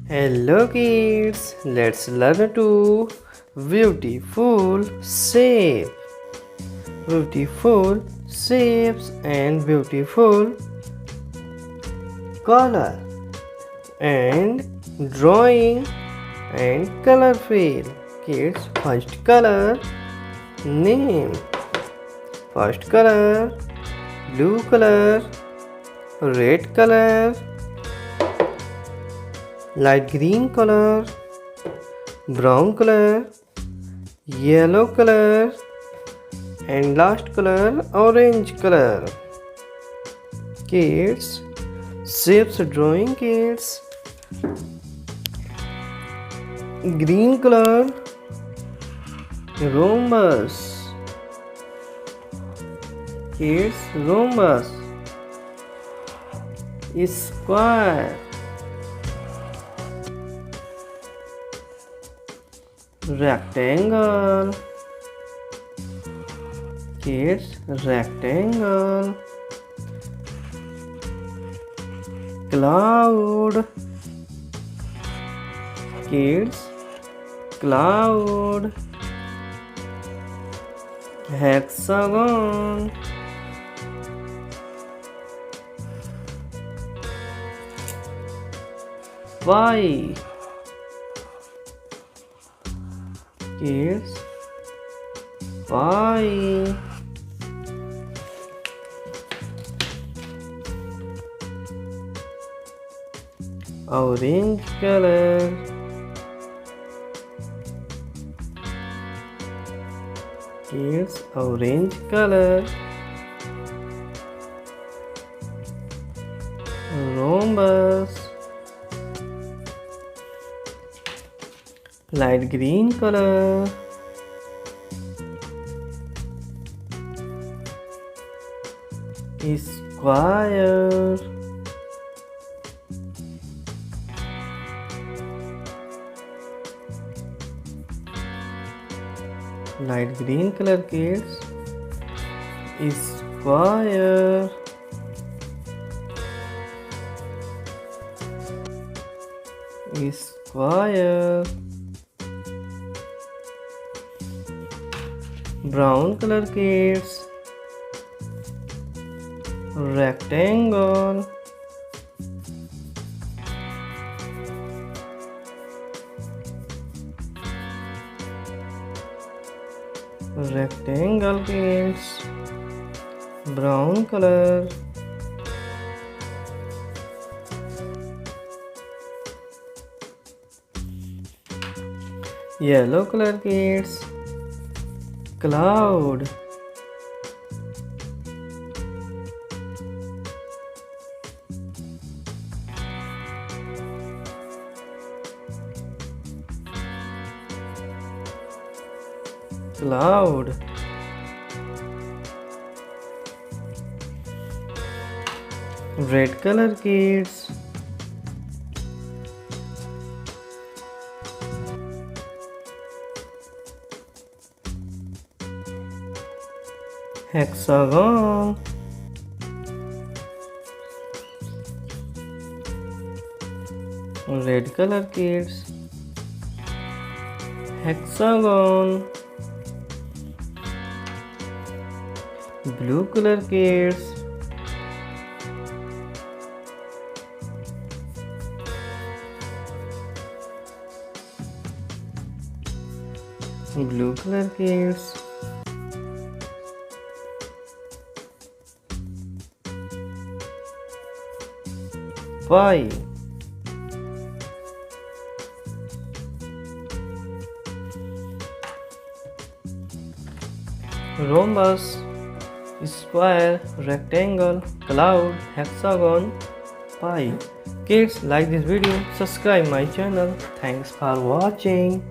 Hello kids, let's learn to beautiful shape. Beautiful shapes and beautiful color and drawing and color fill. Kids, first color name. First color blue color, red color, light green color, brown color, yellow color, and last color orange color. Kids, shapes drawing kids. Green color rhombus. Kids, rhombus. Square. Rectangle. Kids, rectangle. Cloud. Kids, cloud. Hexagon. Pie. Kids, pie. Orange color. Kids, orange color. Rhombus. Light green color. Square. Light green color kids. Square. Square. Brown color kids. Rectangle. Rectangle kids. Brown color. Yellow color kids. Cloud. Cloud. Red color kids. Hexagon. Red color kids. Hexagon. Blue color kids. Blue color kids. Pie. Rhombus. Square, rectangle, cloud, hexagon, pie. Kids, like this video, subscribe my channel. Thanks for watching.